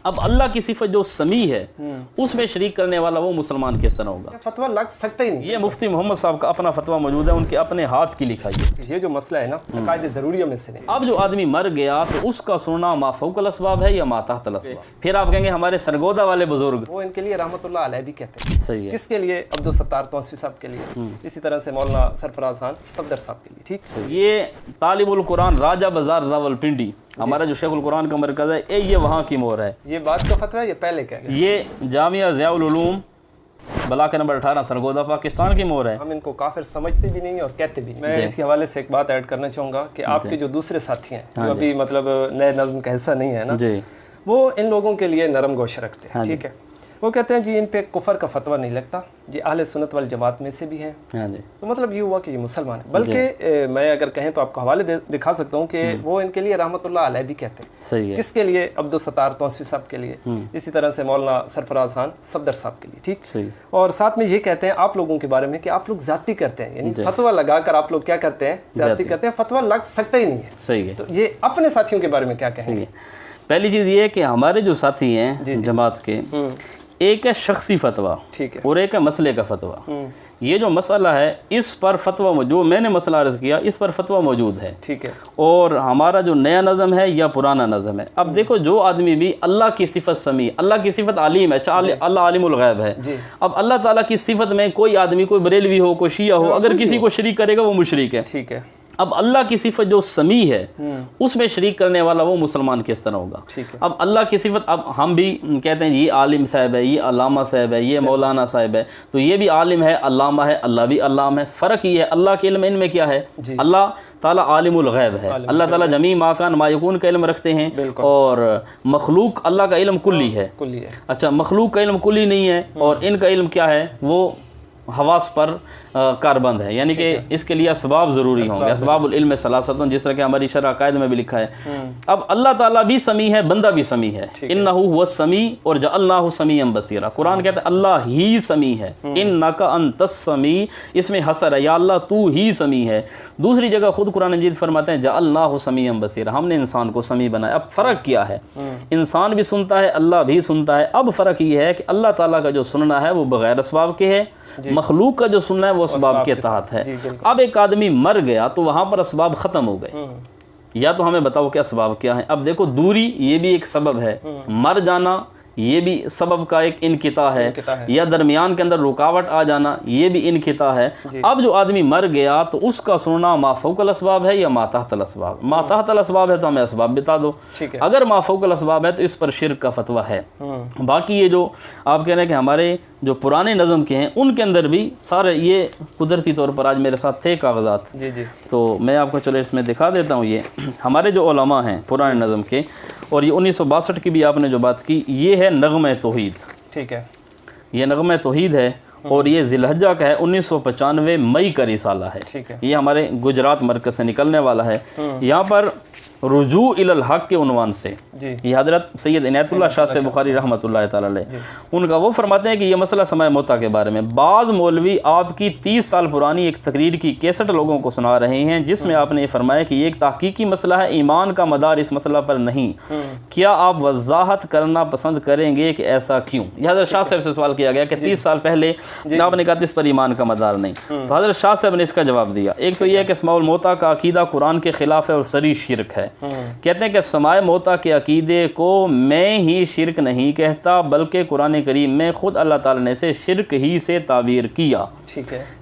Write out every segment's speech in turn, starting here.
اب اللہ کی صفت جو سمیع ہے اس میں شریک کرنے والا وہ مسلمان کس طرح ہوگا؟ فتویٰ لگ سکتا ہی نہیں. یہ مفتی محمد صاحب کا اپنا فتویٰ موجود ہے، ان کے اپنے ہاتھ کی لکھائی ہے. یہ جو مسئلہ ہے نا عقائد ضروریہ میں سے نہیں. اب جو آدمی مر گیا تو اس کا سننا ما فوق الاسباب ہے یا ما تحت الاسباب؟ پھر آپ کہیں گے ہمارے سرگودا والے بزرگ، وہ ان کے لیے رحمۃ اللہ علیہ بھی کہتے ہیں. صحیح ہے. کس کے لیے؟ عبدالستار توسوی صاحب کے لیے، اسی طرح سے مولانا سرفراز خان صفدر صاحب کے لیے. ٹھیک. یہ طالب القرآن راجہ بازار راولپنڈی ہمارا جو شیخ القرآن کا مرکز ہے یہ وہاں کی مور ہے. یہ بات کا فتویٰ ہے، یہ پہلے کہہ گیا. یہ جامعہ ضیاء العلوم بلاک نمبر 18 سرگودا پاکستان کی مور ہے. ہم ان کو کافر سمجھتے بھی نہیں اور کہتے بھی نہیں. میں اس کے حوالے سے ایک بات ایڈ کرنا چاہوں گا کہ آپ کے جو دوسرے ساتھی ہیں جو ابھی مطلب نئے نظم کا حصہ نہیں ہے نا، وہ ان لوگوں کے لیے نرم گوش رکھتے ہیں. ٹھیک ہے. وہ کہتے ہیں جی ان پہ کفر کا فتویٰ نہیں لگتا، یہ اہل سنت والجماعت میں سے بھی ہیں. تو مطلب یہ ہوا کہ یہ مسلمان ہے. بلکہ میں اگر کہیں تو آپ کو حوالے دکھا سکتا ہوں کہ وہ ان کے لیے رحمۃ اللہ علیہ بھی کہتے ہیں. صحیح ہے. کس کے لیے؟ عبدالستار توسوی صاحب کے لیے، اسی طرح سے مولانا سرفراز خان صفدر صاحب کے لیے. ٹھیک. صحیح. اور ساتھ میں یہ کہتے ہیں آپ لوگوں کے بارے میں کہ آپ لوگ زیادتی کرتے ہیں، یعنی فتویٰ لگا کر آپ لوگ کیا کرتے ہیں؟ زیادتی کرتے ہیں. فتویٰ لگ سکتا ہی نہیں ہے. صحیح ہے. تو یہ اپنے ساتھیوں کے بارے میں کیا کہیں گے؟ پہلی چیز یہ ہے کہ ہمارے جو ساتھی ہیں جماعت کے، ایک ہے شخصی فتویٰ اور ایک ہے مسئلے کا فتویٰ. یہ جو مسئلہ ہے اس پر فتویٰ جو میں نے مسئلہ عرض کیا اس پر فتویٰ موجود ہے. ٹھیک ہے. اور ہمارا جو نیا نظم ہے یا پرانا نظم ہے، اب دیکھو جو آدمی بھی اللہ کی صفت سمیع، اللہ کی صفت علیم ہے، اللہ عالم الغیب ہے. اب اللہ تعالیٰ کی صفت میں کوئی آدمی، کوئی بریلوی ہو، کوئی شیعہ ہو، اگر کسی کو شریک کرے گا وہ مشرک ہے. ٹھیک ہے. اب اللہ کی صفت جو سمیع ہے اس میں شریک کرنے والا وہ مسلمان کس طرح ہوگا؟ اب اللہ کی صفت، اب ہم بھی کہتے ہیں یہ عالم صاحب ہے، یہ علامہ صاحب ہے، یہ مولانا صاحب ہے، تو یہ بھی عالم ہے، علامہ ہے، اللہ بھی علامہ ہے. فرق یہ ہے اللہ کے علم ان میں کیا ہے؟ اللہ تعالیٰ عالم الغیب ہے، اللہ تعالیٰ جمیع ما کان ما یکون کا علم رکھتے ہیں، اور مخلوق اللہ کا علم کلی ہے. اچھا، مخلوق کا علم کلی نہیں ہے اور ان کا علم کیا ہے؟ وہ حواس پر کاربند ہے، یعنی کہ اس کے لیے اسباب ضروری ہوں گے. اسباب العلم ثلاثۃ، جس طرح کہ ہماری شرح عقائد میں بھی لکھا ہے. اب اللہ تعالیٰ بھی سمیع ہے، بندہ بھی سمیع ہے. انہ هو السمیع اور جعلناہ سمیعا بصیرا. قرآن کہتا ہے اللہ ہی سمیع ہے. انک انت السمیع، اس میں حصر ہے، یا اللہ تو ہی سمیع ہے. دوسری جگہ خود قرآن مجید فرماتے ہیں جعلناہ سمیعا بصیرا، ہم نے انسان کو سمیع بنایا. اب فرق کیا ہے؟ انسان بھی سنتا ہے، اللہ بھی سنتا ہے. اب فرق یہ ہے کہ اللہ تعالیٰ کا جو سننا ہے وہ بغیر اسباب کے ہے، مخلوق کا جو سننا ہے وہ اسباب کے تحت ہے. اب ایک آدمی مر گیا تو وہاں پر اسباب ختم ہو گئے. یا تو ہمیں بتاؤ کہ اسباب کیا ہیں. اب دیکھو دوری یہ بھی ایک سبب ہے، مر جانا یہ بھی سبب کا ایک انقطاع ہے، یا درمیان کے اندر رکاوٹ آ جانا یہ بھی انقطاع ہے. اب جو آدمی مر گیا تو اس کا سننا ما فوق الاسباب ہے یا ما تحت الاسباب؟ ما تحت الاسباب ہے تو ہمیں اسباب بتا دو. اگر ما فوق الاسباب ہے تو اس پر شرک کا فتویٰ ہے. باقی یہ جو آپ کہہ رہے ہیں کہ ہمارے جو پرانے نظم کے ہیں ان کے اندر بھی سارے یہ قدرتی طور پر آج میرے ساتھ تھے کاغذات، تو میں آپ کو چلو اس میں دکھا دیتا ہوں. یہ ہمارے جو علماء ہیں پرانے نظم کے، اور یہ 1962 کی بھی آپ نے جو بات کی، یہ ہے نغمہ توحید. ٹھیک ہے. یہ نغمہ توحید ہے اور یہ ذی الحجہ کا ہے، 1995 مئی کا رسالہ ہے. یہ ہمارے گجرات مرکز سے نکلنے والا ہے. یہاں پر رجوع الی الحق کے عنوان سے یہ حضرت سید عنایت اللہ شاہ سے بخاری رحمۃ اللہ تعالی علیہ ان کا وہ فرماتے ہیں کہ یہ مسئلہ سماع موتیٰ کے بارے میں بعض مولوی آپ کی 30 سال پرانی ایک تقریر کی کیسٹ لوگوں کو سنا رہے ہیں جس میں آپ نے یہ فرمایا کہ یہ ایک تحقیقی مسئلہ ہے، ایمان کا مدار اس مسئلہ پر نہیں. کیا آپ وضاحت کرنا پسند کریں گے کہ ایسا کیوں؟ یہ حضرت شاہ صاحب سے سوال کیا گیا کہ 30 سال پہلے آپ نے کہا اس پر ایمان کا مدار نہیں. تو حضرت شاہ صاحب نے اس کا جواب دیا. ایک تو یہ ہے کہ سماع الموتیٰ کا عقیدہ قرآن کے خلاف ہے اور صریح شرک ہے. کہتے ہیں کہ سماع موتیٰ کے عقیدے کو میں ہی شرک نہیں کہتا بلکہ قرآن کریم میں خود اللہ تعالیٰ نے اسے شرک ہی سے تعبیر کیا.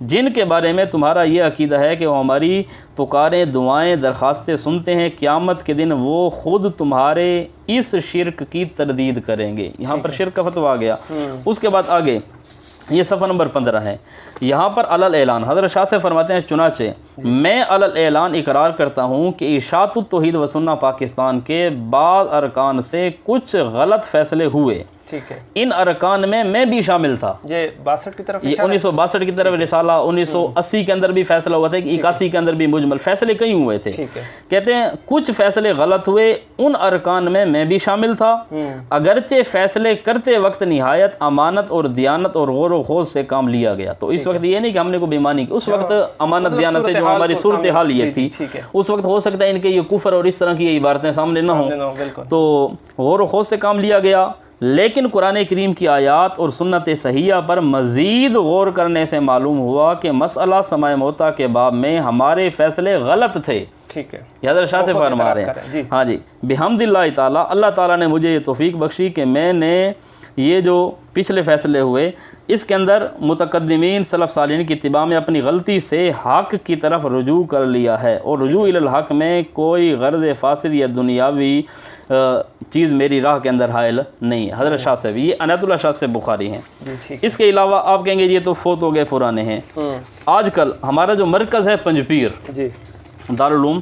جن کے بارے میں تمہارا یہ عقیدہ ہے کہ وہ ہماری پکاریں، دعائیں، درخواستیں سنتے ہیں، قیامت کے دن وہ خود تمہارے اس شرک کی تردید کریں گے. یہاں پر شرک کا فتویٰ آ گیا. اس کے بعد آگے یہ صفحہ نمبر 15 ہے. یہاں پر علل اعلان حضرت شاہ سے فرماتے ہیں چنانچہ میں علل اعلان اقرار کرتا ہوں کہ اشاعت التوحید و سنہ پاکستان کے بعض ارکان سے کچھ غلط فیصلے ہوئے ٹھیک ہے، ان ارکان میں میں بھی شامل تھا. یہ 62 کی طرف، یہ 1962 کی طرف رسالہ، 1980 کے اندر بھی فیصلہ ہوا تھا کہ 81 کے اندر بھی مجمل فیصلے کئی ہوئے تھے. کہتے ہیں کچھ فیصلے غلط ہوئے، ان ارکان میں بھی شامل تھا، اگرچہ فیصلے کرتے وقت نہایت امانت اور دیانت اور غور و خوض سے کام لیا گیا. تو اس وقت یہ نہیں کہ ہم نے کوئی بےمانی کی، اس وقت امانت دیانت سے جو ہماری صورتحال یہ تھی، اس وقت ہو سکتا ہے ان کے یہ کفر اور اس طرح کی عبارتیں سامنے نہ ہوں، تو غور و خوض سے کام لیا گیا. لیکن قرآن کریم کی آیات اور سنت صحیحہ پر مزید غور کرنے سے معلوم ہوا کہ مسئلہ سماع موتیٰ کے باب میں ہمارے فیصلے غلط تھے. ٹھیک ہے، یہ حضرت شاہ سے فرما رہے ہیں. ہاں جی، بحمد اللہ تعالیٰ، اللہ تعالیٰ نے مجھے یہ توفیق بخشی کہ میں نے یہ جو پچھلے فیصلے ہوئے اس کے اندر متقدمین سلف صالحین کی اتباع میں اپنی غلطی سے حق کی طرف رجوع کر لیا ہے، اور رجوع الی الحق میں کوئی غرض فاسد یا دنیاوی چیز میری راہ کے اندر حائل نہیں ہے. حضرت شاہ صاحب یہ عنایت اللہ شاہ سے بخاری ہیں. اس کے علاوہ آپ کہیں گے یہ تو فوت ہو گئے پرانے ہیں. آج کل ہمارا جو مرکز ہے پنجپیر دارالعلوم،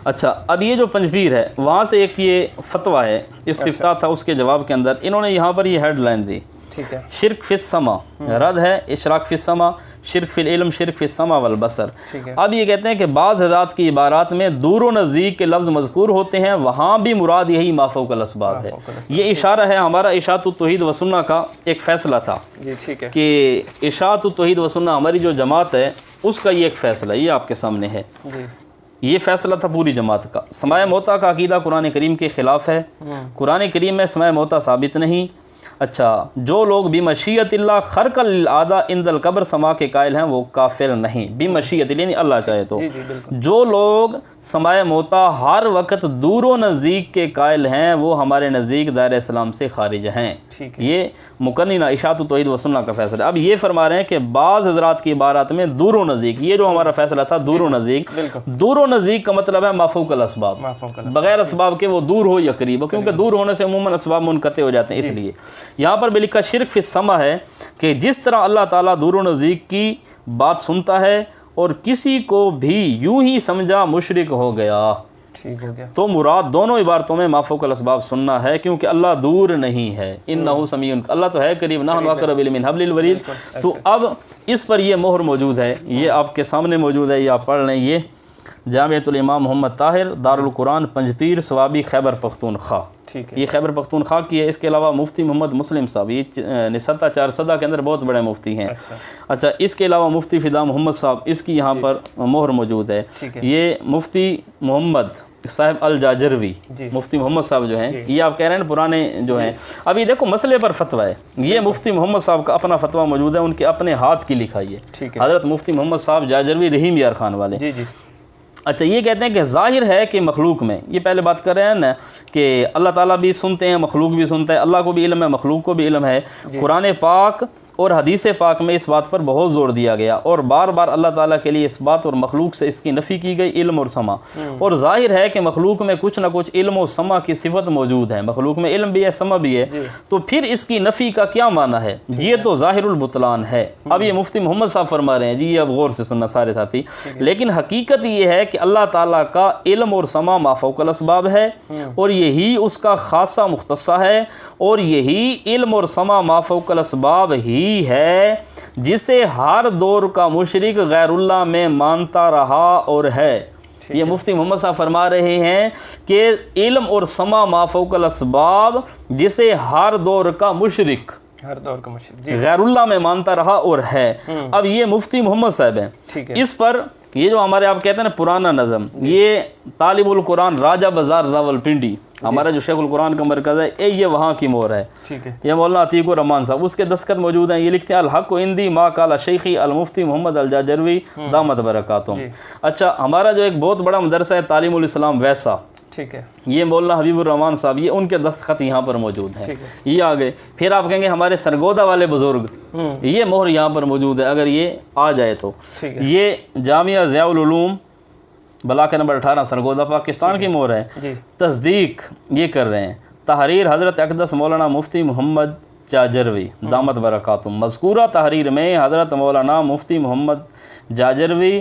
اچھا اب یہ جو پنجپیر ہے وہاں سے ایک یہ فتویٰ ہے، استفتاء تھا، اس کے جواب کے اندر انہوں نے یہاں پر یہ ہیڈ لائن دی، شرک فی السمع، رد ہے اشراک فی السمع، شرک فی العلم، شرک فی السمع والبصر. اب یہ کہتے ہیں کہ بعض حضرات کی عبارات میں دور و نزدیک کے لفظ مذکور ہوتے ہیں، وہاں بھی مراد یہی ما فوق الاسباب ہے. یہ اشارہ ہے ہمارا اشاعت التوحید و سنہ کا ایک فیصلہ تھا کہ اشاعت التوحید و سنہ ہماری جو جماعت ہے اس کا یہ ایک فیصلہ یہ آپ کے سامنے ہے. یہ فیصلہ تھا پوری جماعت کا. سماع موتیٰ کا عقیدہ قرآن کریم کے خلاف ہے، قرآن کریم میں سماع موتیٰ ثابت نہیں. اچھا جو لوگ بمشیت اللہ خرق العادہ عند القبر سما کے قائل ہیں وہ کافر نہیں، بمشیت اللہ یعنی اللہ چاہے تو. جو لوگ سماع موتیٰ ہر وقت دور و نزدیک کے قائل ہیں وہ ہمارے نزدیک دائرہ اسلام سے خارج ہیں. یہ مقننہ اشاعت التوحید و سنہ کا فیصلہ ہے. اب یہ فرما رہے ہیں کہ بعض حضرات کی عبارات میں دور و نزدیک، یہ جو ہمارا فیصلہ تھا دور و نزدیک، دور و نزدیک کا مطلب ہے ما فوق الاسباب، بغیر اسباب کے وہ دور ہو یا قریب ہو، کیونکہ دور ہونے سے عموماً اسباب منقطع ہو جاتے ہیں. اس لیے یہاں پر بھی لکھا شرک فی السمع ہے کہ جس طرح اللہ تعالیٰ دور و نزدیک کی بات سنتا ہے اور کسی کو بھی یوں ہی سمجھا مشرک ہو گیا. تو مراد دونوں عبارتوں میں ما فوق الاسباب سننا ہے، کیونکہ اللہ دور نہیں ہے، انہ سمیع، اللہ تو ہے قریب، نحن اقرب الیہ من حبل الورید. تو اب اس پر یہ مہر موجود ہے، یہ آپ کے سامنے موجود ہے، یہ آپ پڑھ لیں. یہ جامعۃ الامام محمد طاہر دارالقرآن پنجپیر صوابی خیبر پختونخوا، یہ خیبر پختونخوا کی ہے. اس کے علاوہ مفتی محمد مسلم صاحب، یہ نسطہ 4 کے اندر بہت بڑے مفتی ہیں. اچھا اس کے علاوہ مفتی فدا محمد صاحب، اس کی یہاں پر مہر موجود ہے. یہ مفتی محمد صاحب الجاجروی، مفتی محمد صاحب جو ہیں، یہ آپ کہہ رہے ہیں پرانے جو ہیں. ابھی دیکھو مسئلے پر فتویٰ ہے، یہ مفتی محمد صاحب کا اپنا فتویٰ موجود ہے، ان کے اپنے ہاتھ کی لکھائی ہے، حضرت مفتی محمد صاحب جاجروی رحیم یار خان والے. اچھا یہ کہتے ہیں کہ ظاہر ہے کہ مخلوق میں، یہ پہلے بات کر رہے ہیں نا کہ اللہ تعالیٰ بھی سنتے ہیں، مخلوق بھی سنتا ہے، اللہ کو بھی علم ہے، مخلوق کو بھی علم ہے. قرآن پاک اور حدیث پاک میں اس بات پر بہت زور دیا گیا اور بار بار اللہ تعالیٰ کے لیے اس بات اور مخلوق سے اس کی نفی کی گئی، علم اور سمع. اور ظاہر ہے کہ مخلوق میں کچھ نہ کچھ علم و سمع کی صفت موجود ہے، مخلوق میں علم بھی ہے، سمع بھی ہے. تو پھر اس کی نفی کا کیا معنی ہے؟ یہ تو ظاہر البطلان ہے. اب یہ مفتی محمد صاحب فرما رہے ہیں، جی اب غور سے سننا سارے ساتھی، لیکن حقیقت یہ ہے کہ اللہ تعالیٰ کا علم اور سمع ما فوق الاسباب ہے، اور یہی اس کا خاصہ مختصہ ہے، اور یہی علم اور سمع ما فوق الاسباب ہی ہے جسے ہر دور کا مشرک غیر اللہ میں مانتا رہا اور ہے. یہ مفتی محمد صاحب فرما رہے ہیں کہ علم اور سمع ما فوق الاسباب جسے ہر دور کا مشرک غیر اللہ میں مانتا رہا اور ہے. اب یہ مفتی محمد صاحب ہیں، اس پر یہ جو ہمارے آپ کہتے ہیں نا پرانا نظم، یہ طالب القرآن راجہ بازار راولپنڈی، ہمارا جو شیخ القرآن کا مرکز ہے، یہ وہاں کی مہر ہے. یہ مولانا عتیق الرحمان صاحب، اس کے دستخط موجود ہیں. یہ لکھتے ہیں الحق عندی ما قال شیخی المفتی محمد الجاجروی دامت برکاتہم. اچھا ہمارا جو ایک بہت بڑا مدرسہ ہے تعلیم الاسلام ویسا، یہ مولانا حبیب الرحمان صاحب، یہ ان کے دستخط یہاں پر موجود ہیں. یہ آگے پھر آپ کہیں گے ہمارے سرگودا والے بزرگ، یہ مہر یہاں پر موجود ہے اگر یہ آ جائے تو. یہ جامعہ ضیاء العلوم بلاک نمبر 18 سرگودا پاکستان کی مہر ہے. تصدیق یہ کر رہے ہیں تحریر حضرت اقدس مولانا مفتی محمد جاجروی دامت برکاتہم. مذکورہ تحریر میں حضرت مولانا مفتی محمد جاجروی